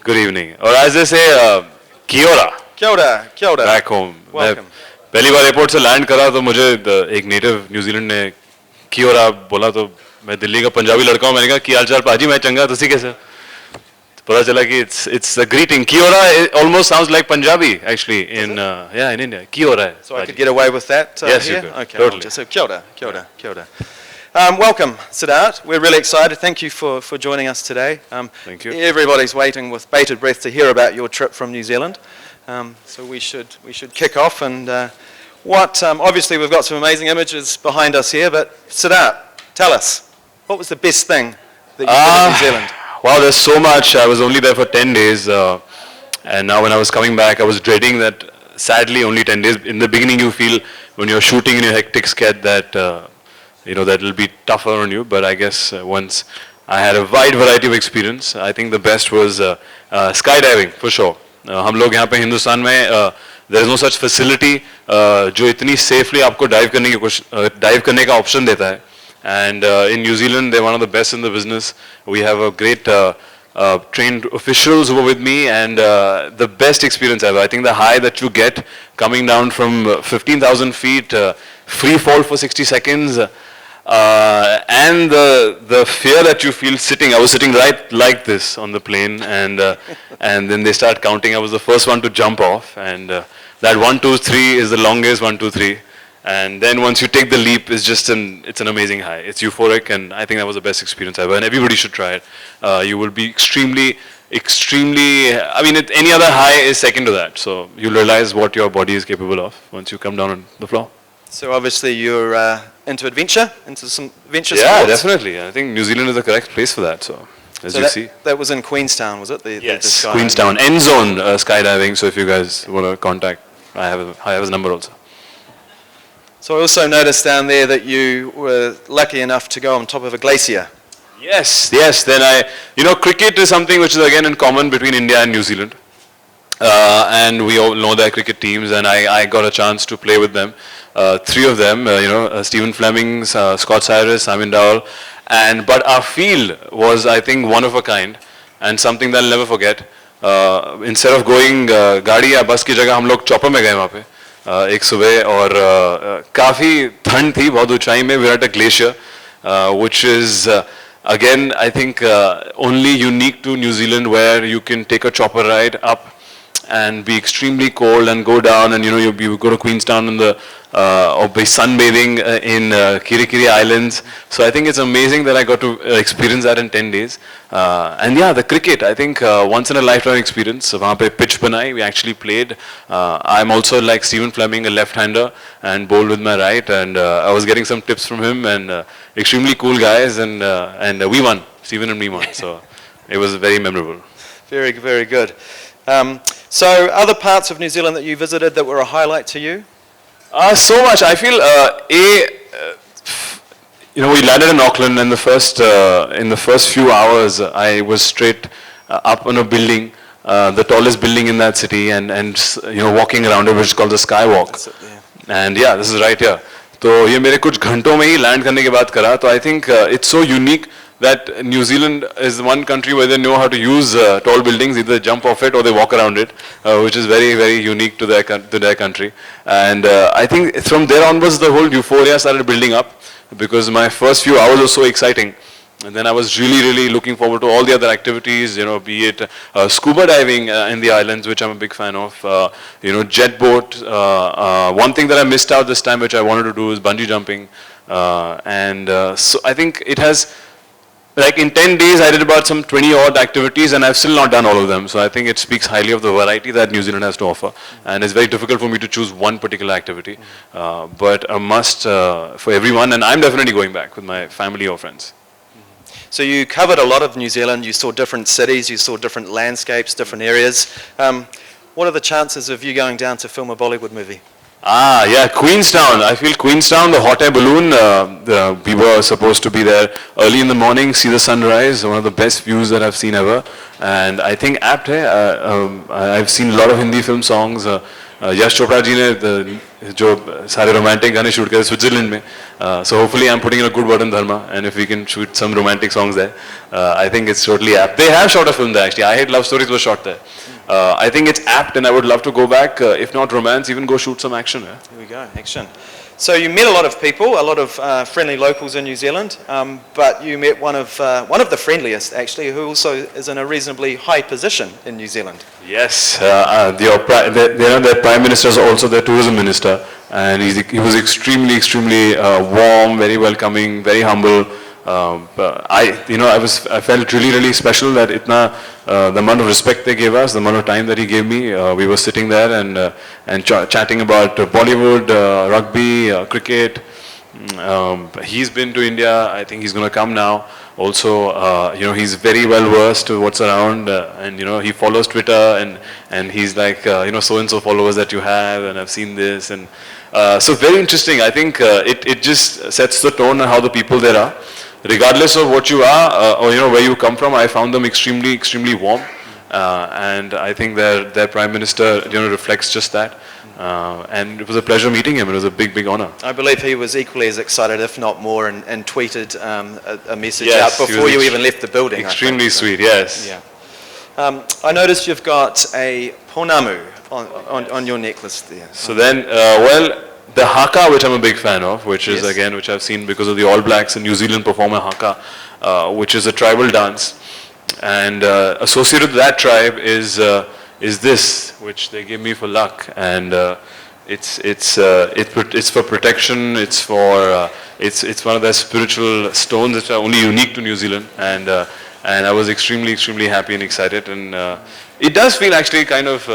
Good evening. Or as they say, Kia ora. Kia ora, kia ora. Back home. Welcome. पहली बार airport से land करा तो मुझे एक नेटिव न्यूजीलैंड ने की ओरा बोला तो मैं दिल्ली का पंजाबी लड़का हूँ मैंने कहा की हाल चाल पाजी मैं चंगा तुसी कैसे पता चला कि it's a greeting की ओरा almost sounds like Punjabi actually in India की ओरा है so I could get away with that yes here? you could okay, totally so kia ora, kia ora, kia ora. Welcome, Sidharth. We're really excited. Thank you for joining us today. Thank you. Everybody's waiting with bated breath to hear about your trip from New Zealand. So we should kick off. And obviously we've got some amazing images behind us here. But Sidharth, tell us, what was the best thing that you did in New Zealand? Wow, there's so much. I was only there for 10 days, and now when I was coming back, I was dreading that. Sadly, only 10 days. In the beginning, you feel when you're shooting in your hectic sked that. That will be tougher on you, but I guess once I had a wide variety of experience, I think the best was skydiving for sure. हम लोग यहाँ पे हिंदुस्तान में there is no such facility जो इतनी safely आपको dive करने का option देता है. And in New Zealand, they're one of the best in the business. We have a great trained officials who were with me, and the best experience ever. I think the high that you get coming down from 15,000 feet, free fall for 60 seconds. And the fear that you feel sitting, I was sitting right like this on the plane, and then they start counting. I was the first one to jump off, and that 1, 2, 3 is the longest 1, 2, 3, and then once you take the leap, it's an amazing high. It's euphoric, and I think that was the best experience ever. And everybody should try it. You will be extremely. I mean, any other high is second to that. So you'll realize what your body is capable of once you come down on the floor. So obviously you're into adventure, into some adventure sports? Yeah, definitely. I think New Zealand is the correct place for that. So, as you see. That was in Queenstown, was it? Yes, Queenstown. End zone skydiving. So if you guys want to contact, I have his number also. So I also noticed down there that you were lucky enough to go on top of a glacier. Yes. Then cricket is something which is again in common between India and New Zealand. And we all know their cricket teams, and I got a chance to play with them. 3 of them, Stephen Fleming, Scott Cyrus, Simon Dowell, but our field was, I think, one of a kind, and something that I'll never forget. Instead of going गाड़ी या बस की जगह हम लोग chopper में गए वहाँ पे एक सुबह और काफी ठंड थी बहुत ऊंचाई में. We were at a glacier, which is again I think only unique to New Zealand, where you can take a chopper ride up and be extremely cold and go down, and you go to Queenstown in the or be sunbathing in Kirikiri Islands. So I think it's amazing that I got to experience that in 10 days. And yeah, the cricket, I think once in a lifetime experience. वहाँ पे pitch बनाई, we actually played. I'm also like Stephen Fleming, a left-hander, and bowled with my right, and I was getting some tips from him, and extremely cool guys, and we won. Stephen and me won, so it was very memorable. Very, very good. So other parts of New Zealand that you visited that were a highlight to you? So much. I feel we landed in Auckland, and in the first few hours I was straight up on a building, the tallest building in that city, and walking around it, which is called the Skywalk. And yeah, this is right here. तो ये मेरे कुछ घंटों में ही land करने के बाद करा. तो I think it's so unique that New Zealand is one country where they know how to use tall buildings, either jump off it or they walk around it, which is very, very unique to their country. And I think from there onwards, the whole euphoria started building up, because my first few hours were so exciting. And then I was really, really looking forward to all the other activities, be it scuba diving in the islands, which I'm a big fan of, jet boat. One thing that I missed out this time, which I wanted to do, is bungee jumping. So I think it has, like in 10 days, I did about some 20 odd activities, and I've still not done all of them. So I think it speaks highly of the variety that New Zealand has to offer. And it's very difficult for me to choose one particular activity, but a must for everyone. And I'm definitely going back with my family or friends. So you covered a lot of New Zealand. You saw different cities, you saw different landscapes, different areas. What are the chances of you going down to film a Bollywood movie? Yeah, Queenstown. I feel Queenstown, the hot air balloon, we were supposed to be there early in the morning, see the sunrise, one of the best views that I've seen ever. And I think apt hai, I've seen a lot of Hindi film songs. Yash Chopra ji ne जो सारे romantic गाने shoot करे Switzerland में. So hopefully I'm putting in a good word in Dharma, and if we can shoot some romantic songs there, I think it's totally apt. They have shot a film there actually. I Hate Love Stories was shot there. I think it's apt, and I would love to go back. If not romance, even go shoot some action. Here we go, action. So you met a lot of people, a lot of friendly locals in New Zealand, but you met one of the friendliest actually, who also is in a reasonably high position in New Zealand. Yes, their Prime Minister is also their tourism minister, and he was extremely warm, very welcoming, very humble. I felt really special that the amount of respect they gave us, the amount of time that he gave me. We were sitting there and chatting about Bollywood, rugby, cricket. He's been to India. I think he's going to come now. Also, he's very well versed to what's around, and he follows Twitter, and he's like, so and so followers that you have, and I've seen this, and so very interesting. I think it just sets the tone on how the people there are. Regardless of what you are or where you come from, I found them extremely warm, and I think their Prime Minister reflects just that. And it was a pleasure meeting him. It was a big honor. I believe he was equally as excited, if not more, and tweeted a message yes, out before you even left the building. Extremely sweet, yes. Yeah. I noticed you've got a ponamu on your necklace there. So then, the haka, which I'm a big fan of, which is again, which I've seen because of the All Blacks in New Zealand perform a haka, which is a tribal dance, and associated with that tribe is this, which they give me for luck, and it's for protection. It's for it's one of their spiritual stones that are only unique to New Zealand, and I was extremely happy and excited, and it does feel actually kind of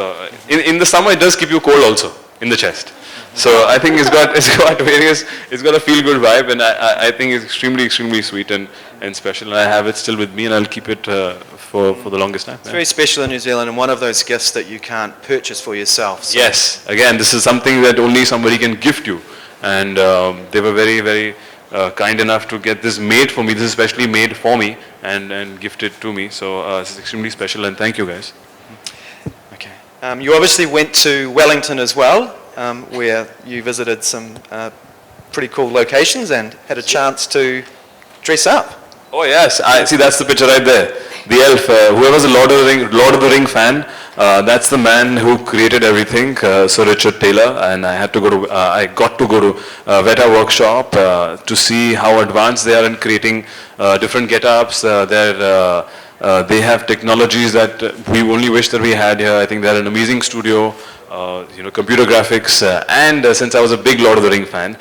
in the summer it does keep you cold also in the chest. So I think it's got a feel good vibe, and I think it's extremely sweet and special, and I have it still with me, and I'll keep it for the longest time. It's very special in New Zealand, and one of those gifts that you can't purchase for yourself. So. Yes, again, this is something that only somebody can gift you, and they were very kind enough to get this made for me. This is especially made for me and gifted to me. So this is extremely special, and thank you guys. Okay. You obviously went to Wellington as well, where you visited some pretty cool locations and had a chance to dress up. Oh yes, I see. That's the picture right there. The elf. Whoever's a Lord of the Ring fan, that's the man who created everything, Sir Richard Taylor. And I got to go to Veta workshop to see how advanced they are in creating different get-ups. They have technologies that we only wish that we had here. I think they're an amazing studio. Computer graphics, and since I was a big Lord of the Ring fan,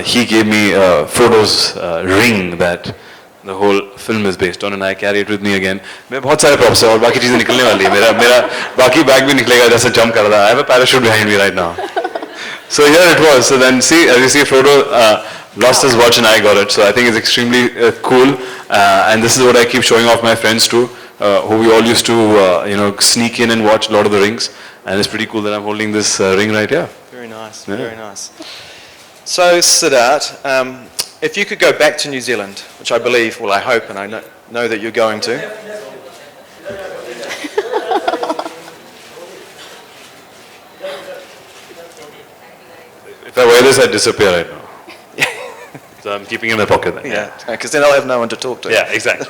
he gave me Frodo's ring that the whole film is based on, and I carry it with me again. मैं बहुत सारे props हैं और बाकी चीजें निकलने वाली है. मेरा बाकी bag भी निकलेगा जैसे jump कर रहा है. I have a parachute behind me right now. So here it was. So then see, as you see, Frodo lost his watch and I got it. So I think it's extremely cool, and this is what I keep showing off my friends too, who we all used to sneak in and watch Lord of the Rings. And it's pretty cool that I'm holding this ring right here. Very nice, very nice. So Sidharth, if you could go back to New Zealand, which I believe, well I hope and I know that you're going to. If I wear this, I'd disappear right now. So I'm keeping it in my pocket then. Yeah, because then I'll have no one to talk to. Yeah, exactly.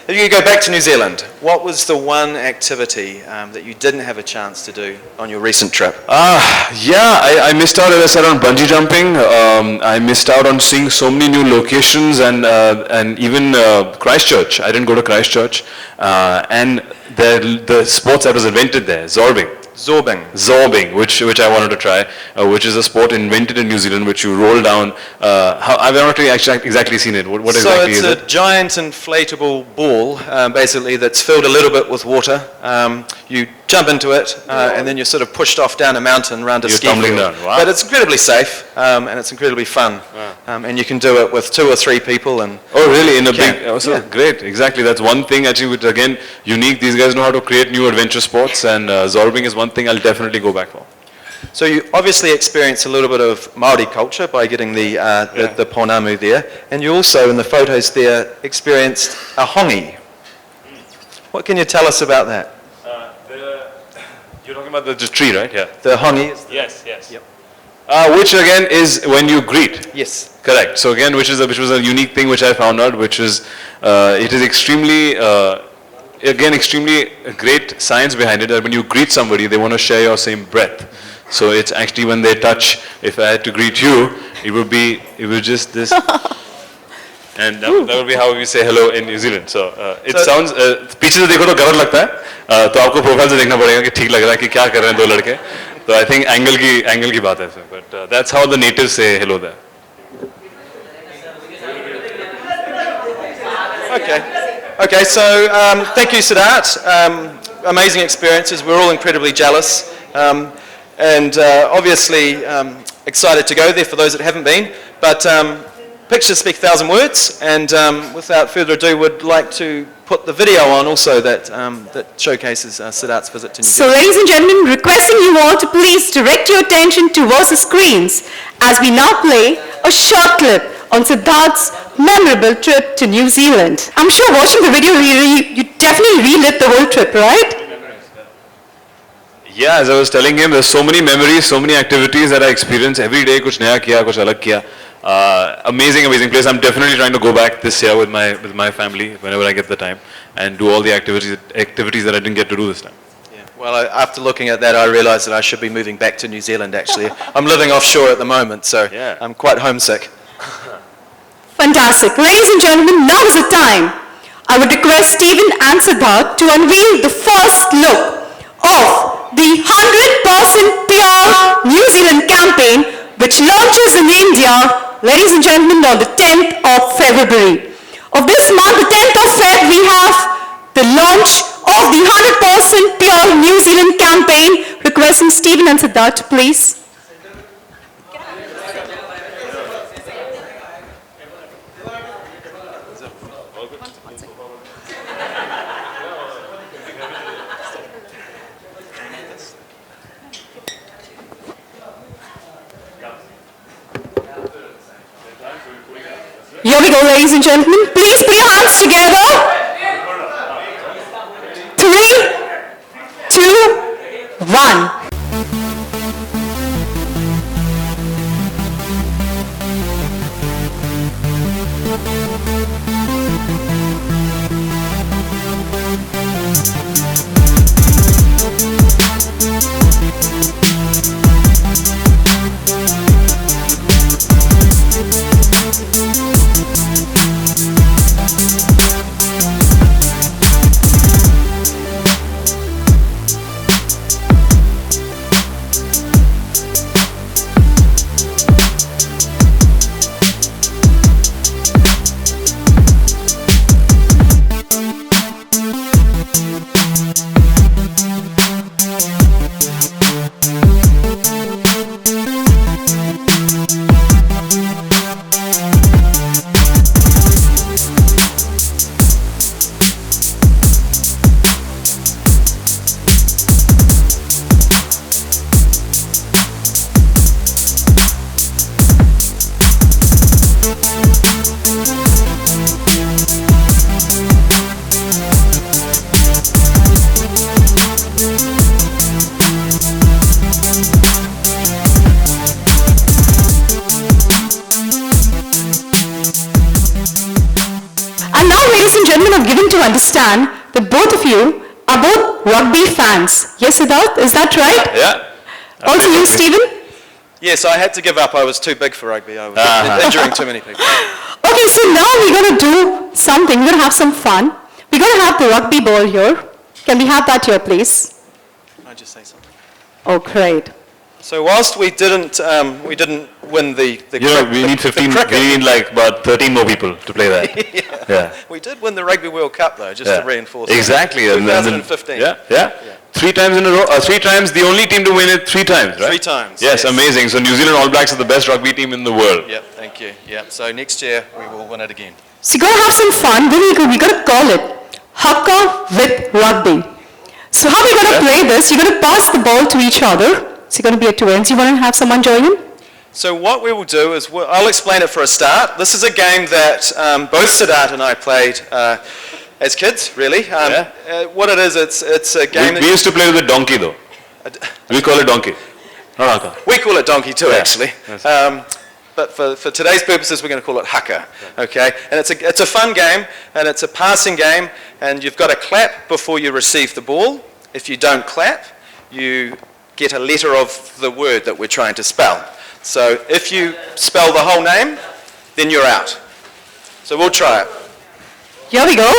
If you could go back to New Zealand, what was the one activity that you didn't have a chance to do on your recent trip? I missed out, as I said, on bungee jumping. I missed out on seeing so many new locations, and even Christchurch. I didn't go to Christchurch. And the sports that was invented there, Zorbing, which I wanted to try, which is a sport invented in New Zealand, which you roll down. I've not really exactly seen it. What exactly is it? So it's a giant inflatable ball, basically, that's filled a little bit with water. You jump into it, and then you're sort of pushed off down a mountain around a ski field. You're tumbling down. Wow. But it's incredibly safe, and it's incredibly fun. Wow. And you can do it with 2 or 3 people. And oh, really? In a big... Also, great. Exactly. That's one thing, actually, which, again, unique. These guys know how to create new adventure sports, and Zorbing is one thing I'll definitely go back for. So you obviously experienced a little bit of Maori culture by getting the ponamu there, and you also, in the photos there, experienced a hongi. What can you tell us about that? You're talking about the tree, right? Yeah. The hongi? Yes. Yep. Which again is when you greet. Yes. Correct. So again, which was a unique thing which I found out, which is it is extremely again extremely great science behind it. That when you greet somebody, they want to share your same breath. So it's actually when they touch. If I had to greet you, it would just this. And that would be how we say hello in New Zealand. So it sounds. पीछे से देखो तो गलत लगता है. तो आपको profile से देखना पड़ेगा कि ठीक लग रहा है कि क्या कर रहे हैं दो लड़के. So I think angle की बात है. But that's how the natives say hello there. Okay, so thank you, Sidharth. Amazing experiences. We're all incredibly jealous. And obviously excited to go there for those that haven't been. But pictures speak 1,000 words, and without further ado, would like to put the video on also that showcases Sidharth's visit to New So Zealand. ladies and gentlemen, requesting you all to please direct your attention towards the screens as we now play a short clip on Sidharth's memorable trip to New Zealand. I'm sure watching the video, you definitely relived the whole trip, right? Yeah, as I was telling him, there's so many memories, so many activities that I experience every day. कुछ नया किया, कुछ अलग किया. Amazing place. I'm definitely trying to go back this year with my family whenever I get the time and do all the activities that I didn't get to do this time. Yeah. Well, after looking at that, I realised that I should be moving back to New Zealand. Actually, I'm living offshore at the moment, so Yeah. I'm quite homesick. Fantastic. Ladies and gentlemen, now is the time. I would request Stephen and Sidharth to unveil the first look of the 100% Pure New Zealand campaign, which launches in India, ladies and gentlemen, on the 10th of February. Of this month, the 10th of Feb, we have the launch of the 100% Pure New Zealand campaign. Requesting Stephen and Sidharth, please. Here we go, ladies and gentlemen. Please put your hands together. 3, 2, 1. Understand that both of you are both rugby fans. Yes, Sidharth, is that right? Yeah. Also you, Stephen? Yes, I had to give up. I was too big for rugby. I was injuring too many people. Okay, so now we're going to do something. We're going to have some fun. We're going to have the rugby ball here. Can we have that here, please? Can I just say something? Oh, great. So whilst we didn't win the we need 15. We need like about 13 more people to play that. Yeah. We did win the Rugby World Cup though, just to reinforce. Exactly. That. 2015. Yeah. 3 times in a row. 3 times. The only team to win it 3 times, right? 3 times. Yes, amazing. So New Zealand All Blacks are the best rugby team in the world. Yep. Thank you. Yep. So next year we will win it again. So you're going to have some fun. We're going to call it Haka with Rugby. So how are we going to play this? You're going to pass the ball to each other. So you're going to be at 2 ends. You want to have someone join in? So what we will do is, I'll explain it for a start. This is a game that both Sidharth and I played as kids, really. What it is, it's a game We used to play with a donkey though. We call it donkey. Not haka. We call it donkey too, actually. Yes. But for today's purposes, we're going to call it haka, okay? And it's a fun game, and it's a passing game, and you've got to clap before you receive the ball. If you don't clap, you get a letter of the word that we're trying to spell. So if you spell the whole name, then you're out. So we'll try it. Here we go.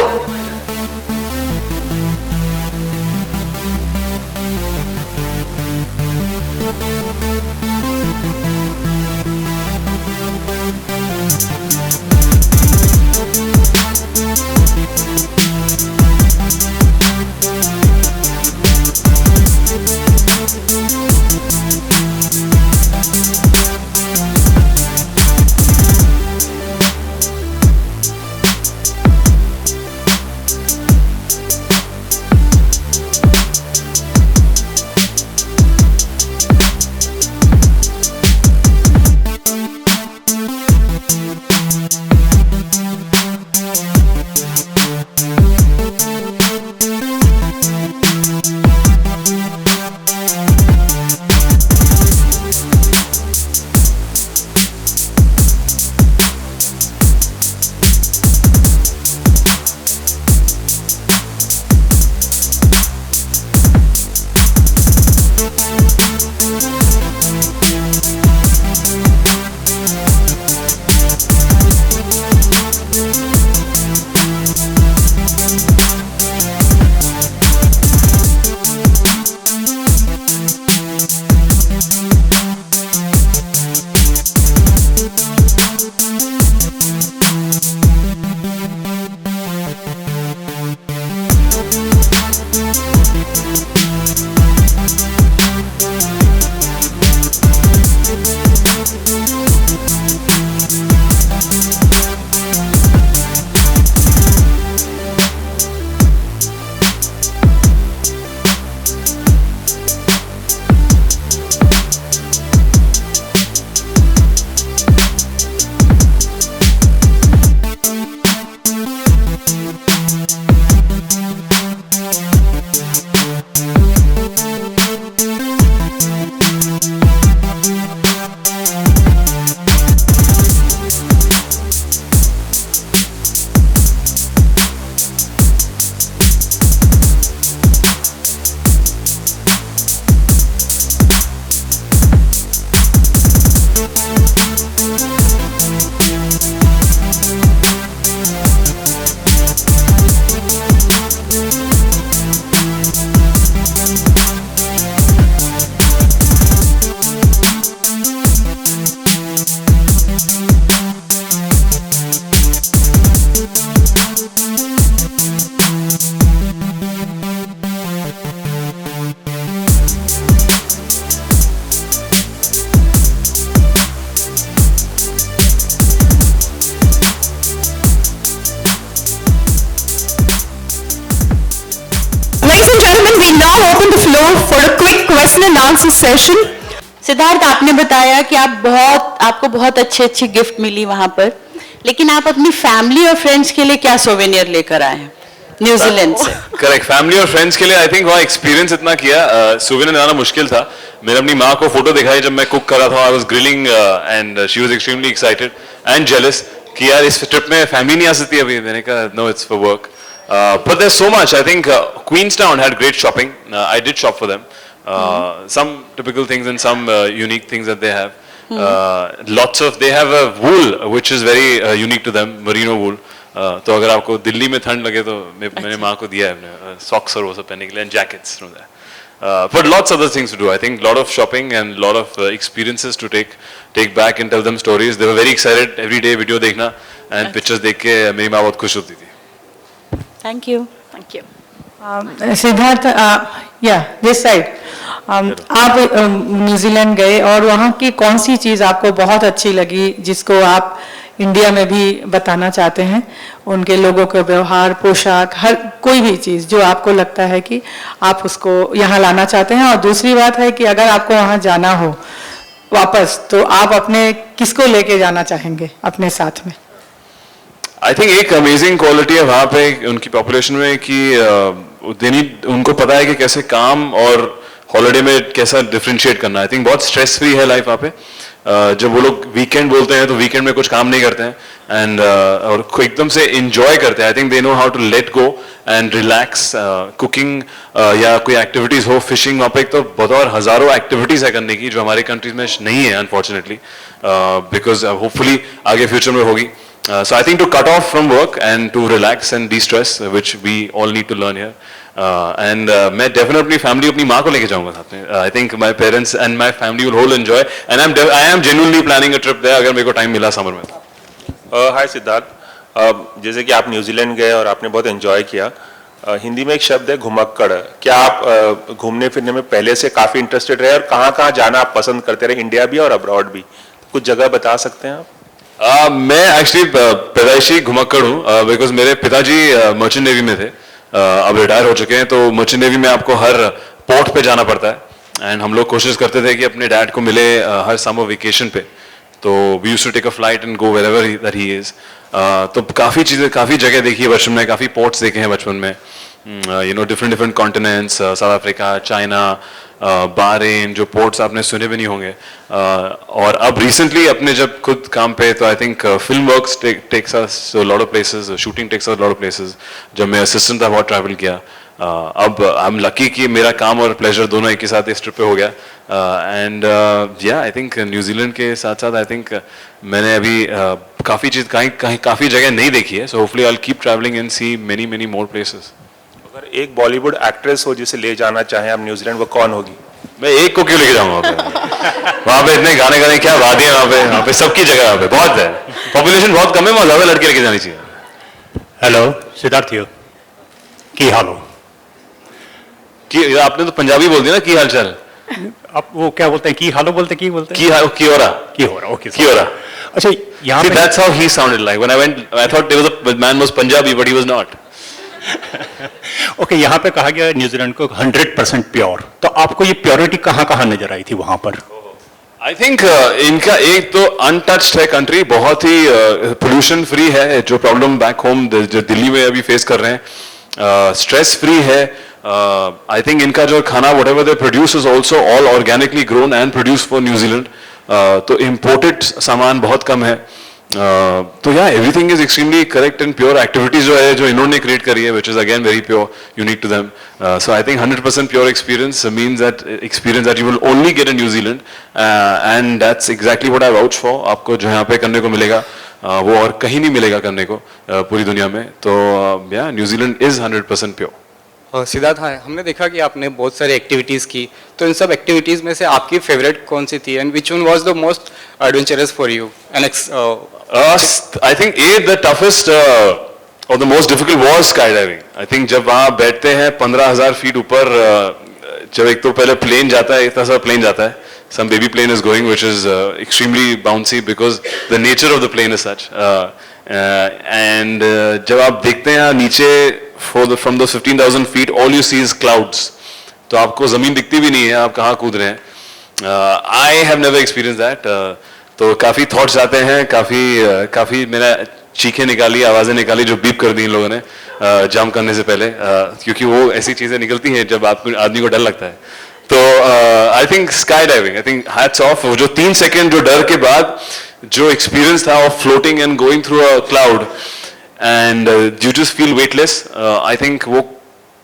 question and answer session. Siddharth, आपने बताया कि आपको बहुत अच्छी gift मिली वहां पर, लेकिन आप अपनी फैमिली और फ्रेंड्स के लिए क्या सोवेनियर लेकर आए हैं न्यूजीलैंड से? करेक्ट, फैमिली और फ्रेंड्स के लिए आई थिंक वहाँ एक्सपीरियंस इतना किया, सोवेनियर लाना मुश्किल था. मैंने अपनी माँ को फोटो दिखाई जब मैं कुक कर रहा था, I was grilling and she was extremely excited and jealous कि यार इस ट्रिप में फैमिली नहीं आ सकती अभी. मैंने कहा no, it's for work. But there's so much. I think Queenstown had great shopping. I did shop for them. Some typical things and some unique things that they have. They have a wool which is very unique to them, merino wool. तो अगर आपको दिल्ली में ठंड लगे तो मैंने माँ को दिया है अपने socks और वो सब पहनने के लिए and jackets from there. But lots of other things to do. I think lot of shopping and lot of experiences to take back and tell them stories. They were very excited every day video देखना and pictures देख के मेरी माँ बहुत खुश होती थी. Thank you. Thank you. Siddharth, this side, आप न्यूजीलैंड गए और वहाँ की कौन सी चीज़ आपको बहुत अच्छी लगी जिसको आप इंडिया में भी बताना चाहते हैं? उनके लोगों के व्यवहार, पोशाक, हर कोई भी चीज़ जो आपको लगता है कि आप उसको यहाँ लाना चाहते हैं. और दूसरी बात है कि अगर आपको वहाँ जाना हो वापस तो आप अपने किसको लेके जाना चाहेंगे अपने साथ में? आई थिंक एक अमेजिंग क्वालिटी है वहाँ पे उनकी पॉपुलेशन में कि उनको पता है कि कैसे काम और हॉलीडे में कैसा डिफरेंशिएट करना है। आई थिंक बहुत स्ट्रेस फ्री है लाइफ वहाँ पे। जब वो लोग वीकेंड बोलते हैं तो वीकेंड में कुछ काम नहीं करते हैं एंड और एकदम से इंजॉय करते हैं। I think they know how to let go and relax. Cooking या कोई एक्टिविटीज हो, फिशिंग, वहाँ पे एक तो बतौर हजारों एक्टिविटीज है करने की जो हमारे कंट्रीज में नहीं है अनफॉर्चुनेटली, बिकॉज होपफुली आगे फ्यूचर में होगी। So I think to cut off from work and to relax and de-stress, which we all need to learn here. मैं definitely अपनी family, अपनी माँ को लेके जाऊँगा साथ में. I think my parents and my family will whole enjoy. And I am genuinely planning a trip there अगर मेरे को time मिला summer में. हाय सिद्धार्थ, जैसे कि आप न्यूजीलैंड गए और आपने बहुत एंजॉय किया, हिंदी में एक शब्द है घुमक्कड़। क्या आप घूमने फिरने में पहले से काफ़ी इंटरेस्टेड रहे और कहाँ कहाँ जाना आप पसंद करते रहे, इंडिया भी और अब्रॉड भी? कुछ जगह बता सकते हैं आप? मैं एक्चुअली पैदाइशी घुमक्कड़ हूँ, बिकॉज मेरे पिताजी मर्चेंट नेवी में थे, अब रिटायर हो चुके हैं। तो मर्चेंट नेवी में आपको हर पोर्ट पे जाना पड़ता है एंड हम लोग कोशिश करते थे कि अपने डैड को मिले हर समर वेकेशन पे। तो we used to take a flight and go wherever that he is. तो काफ़ी चीज़ें, काफ़ी जगह देखी है बचपन में, काफ़ी पोर्ट्स देखे हैं बचपन में, you know different continents, south Africa, China, बाहरेन, जो पोर्ट्स आपने सुने भी नहीं होंगे। और अब रिसेंटली अपने जब खुद काम पे, तो I think film works takes us to lot of places, shooting takes us lot of places. जब मैं असिस्टेंट था बहुत ट्रैवल किया। अब आई एम लकी कि मेरा काम और प्लेजर दोनों एक ही साथ इस ट्रिप पे हो गया। एंड या आई थिंक न्यूजीलैंड के साथ साथ आई थिंक मैंने अभी काफ़ी चीज़ काफ़ी जगह नहीं देखी है। So hopefully I will keep travelling and see many more places. अगर एक बॉलीवुड एक्ट्रेस हो जिसे ले जाना चाहें आप न्यूजीलैंड, वो कौन होगी? मैं एक को क्यों लेके जाऊंगा वहाँ पे इतने गाने गाने क्या वादियाँ वहाँ पे सबकी जगह वहाँ पे बहुत है, पॉपुलेशन बहुत कम है, वहाँ ज़्यादा लड़के लेके जानी चाहिए। हेलो सिद्धार्थ हियर, की हाल हो? कि आपने तो पंजाबी बोल दिया ना, की हाल चाल? आप वो क्या बोलते हैं, की हालो बोलते हैं, की बोलते हैं? की हो रहा, ओके की हो रहा। अच्छा, यहाँ पे that's how he sounded like when I went. I thought the man was Punjabi, but he was not. Okay, यहाँ पे कहा गया न्यूजीलैंड को 100% प्योर, तो आपको ये प्योरिटी कहाँ कहाँ नजर आई थी वहां पर? आई थिंक इनका एक तो अनटच्ड है कंट्री, बहुत ही पोल्यूशन फ्री है, जो प्रॉब्लम बैक होम जो दिल्ली में अभी फेस कर रहे हैं, स्ट्रेस फ्री है। आई थिंक इनका जो खाना whatever they produce is also all organically grown and produce for New Zealand. तो इम्पोर्टेड सामान बहुत कम है। तो या everything is extremely correct and pure. Activities जो है जो इन्होंने क्रिएट करी है, which is again very pure, unique to them. So I think 100% pure experience means that experience that you will only get in New Zealand, and that's exactly what I vouch for. आपको जो यहाँ पे करने को मिलेगा वो और कहीं नहीं मिलेगा करने को पूरी दुनिया में। तो या न्यूजीलैंड इज 100% प्योर। सिद्धार्थ, हमने देखा कि आपने बहुत सारी एक्टिविटीज़ की, तो इन सब एक्टिविटीज़ में से आपकी फेवरेट कौन सी थी and which one was the most adventurous for you? I think the toughest और the most difficult was skydiving. I think जब वहाँ बैठते हैं 15,000 फीट ऊपर, जब एक तो पहले प्लेन जाता है, इतना सा प्लेन जाता है, some baby plane is going which is extremely bouncy because the nature of the plane is such, and जब आप देखते हैं नीचे from those 15,000 feet all you see is clouds, तो आपको ज़मीन दिखती भी नहीं है, आप कहाँ कूद रहे हैं। I have never experienced that, तो काफ़ी थॉट्स आते हैं, काफ़ी मैंने चीखें निकाली, आवाज़ें निकाली जो बीप कर दी इन लोगों ने जंप करने से पहले, क्योंकि वो ऐसी चीज़ें निकलती हैं जब आपको आदमी को डर लगता है। तो I think sky diving, I think hats off, वो जो 3 सेकेंड जो डर के बाद जो एक्सपीरियंस था of floating and going through a cloud and you just feel weightless, I think वो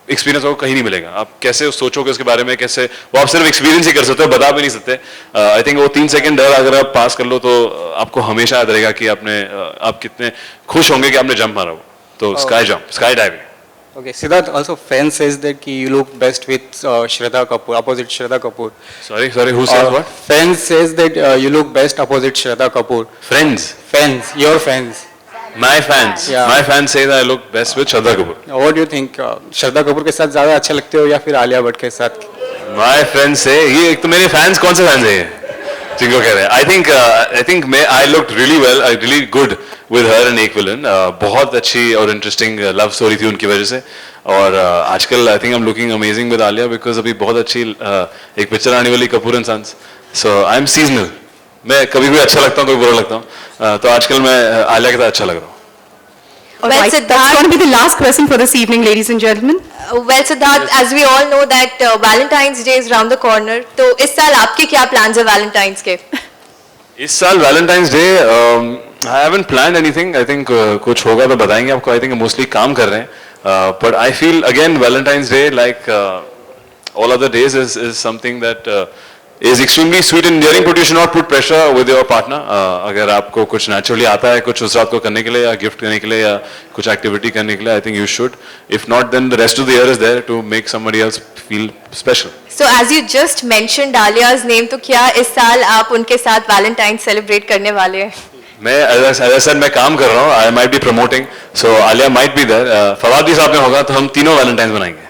एक्सपीरियंस आपको कहीं नहीं मिलेगा। आप कैसे सोचोगे उसके बारे में, कैसे वो आप सिर्फ एक्सपीरियंस ही कर सकते हो, बता भी नहीं सकते। आई थिंक वो 3 सेकेंड डर अगर आप पास कर लो तो आपको हमेशा याद रहेगा कि आप कितने खुश होंगे कि आपने जंप मारा हो। तो sky diving. Okay, Sidharth, also fan says that you look best with Shraddha Kapoor, opposite Shraddha Kapoor. Sorry, who says what? Fan says that you look best opposite Shraddha Kapoor. Friends? Fans, your fans. My fans? Yeah. My fans say that I look best with Shraddha Kapoor. What do you think? Shraddha Kapoor के साथ ज़्यादा अच्छे लगते हो या फिर आलिया भट्ट के साथ? My friends say, ये एक तो मेरे fans कौन से fans हैं ये? जिनको कह रहे हैं? I think I looked really well, really good with her and एक villain. बहुत अच्छी और interesting love story थी उनकी वजह से, और आजकल I think I'm looking amazing with Alia because अभी बहुत अच्छी एक पिक्चर आने वाली Kapoor and Sons. So I'm seasonal. मैं कभी भी अच्छा लगता हूँ, कभी बुरा लगता हूँ, तो आजकल मैं आलिया के साथ अच्छा लग रहा हूँ। All Well, right, that's Sidharth- going to be the last question for this evening, ladies and gentlemen. Well, Sidharth, as we all know that Valentine's Day is round the corner. तो इस साल आपके क्या plans हैं Valentine's के? इस साल Valentine's Day I haven't planned anything. I think कुछ होगा तो बताएंगे आपको. I think mostly काम कर रहे हैं. But I feel again Valentine's Day like all other days is something that is extremely sweet and endearing, but you should not put pressure with your partner. अगर आपको कुछ naturally आता है कुछ उस रात को करने के लिए या gift करने के लिए या कुछ activity करने के लिए, I think you should. If not, then the rest of the year is there to make somebody else feel special. So as you just mentioned Alia's name, तो क्या इस साल आप उनके साथ Valentine's celebrate करने वाले हैं? मैं as I said मैं काम कर रहा हूँ. I might be promoting, so Alia might be there. Fawad भी साथ में होगा तो हम तीनों Valentine's बनाएंगे.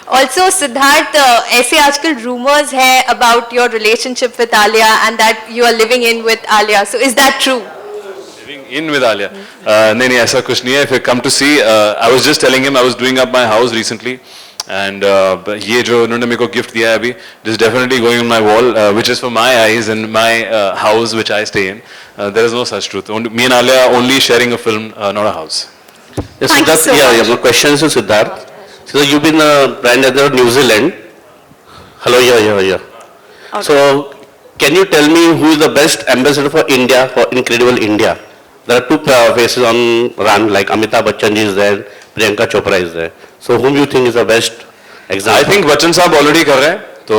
Also, Sidharth, ऐसे आजकल rumors है about your relationship with Alia and that you are living in with Alia. So is that true? Living in with Alia. नहीं ऐसा कुछ नहीं है. If you come to see, I was just telling him I was doing up my house recently, and ये जो उन्होंने मेरे को gift दिया है अभी, this is definitely going on my wall, which is for my eyes and my house which I stay in. There is no such truth. Me and Alia are only sharing a film, not a house. Yes, Thank you Sidharth, so much. yeah, my question is to Sidharth. So you've been a brand ambassador of New Zealand. Hello, yeah. Okay. So can you tell me who is the best ambassador for India, for Incredible India? There are two faces on run, like Amitabh Bachchan is there, Priyanka Chopra is there. So whom you think is the best example? I think Bachchan साहब already कर रहे हैं. तो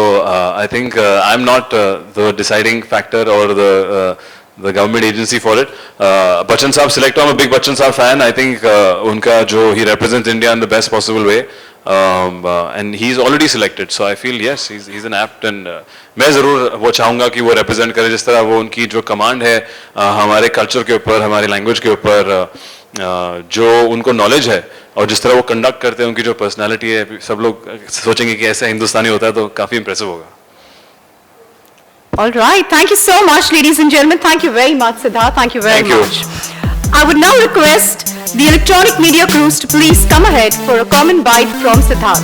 I think I'm not the deciding factor or the government agency for it. Bachchan साहब select. I'm a big Bachchan साहब fan. I think उनका जो he represents India in the best possible way. And he's already selected. So I feel yes, he's an apt and मैं ज़रूर वो चाहूँगा कि वो represent करे जिस तरह वो उनकी जो command है हमारे culture के ऊपर, हमारी language के ऊपर, जो उनको knowledge है और जिस तरह वो conduct करते हैं, उनकी जो personality है, सब लोग सोचेंगे कि ऐसा हिंदुस्तानी होता है तो काफी impressive होगा. All right, thank you so much, ladies and gentlemen. Thank you very much, Sidharth. Thank you very Thank you. much. I would now request the electronic media crews to please come ahead for a comment bite from Sidharth.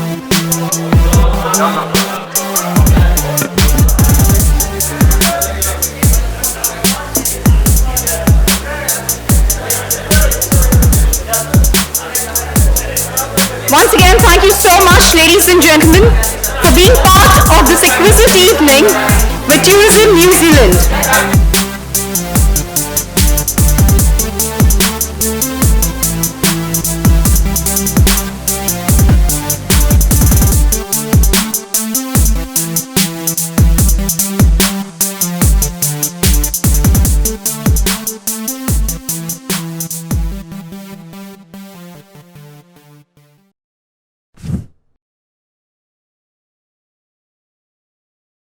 Once again, thank you so much, ladies and gentlemen, for being part of this exquisite evening with Tourism New Zealand.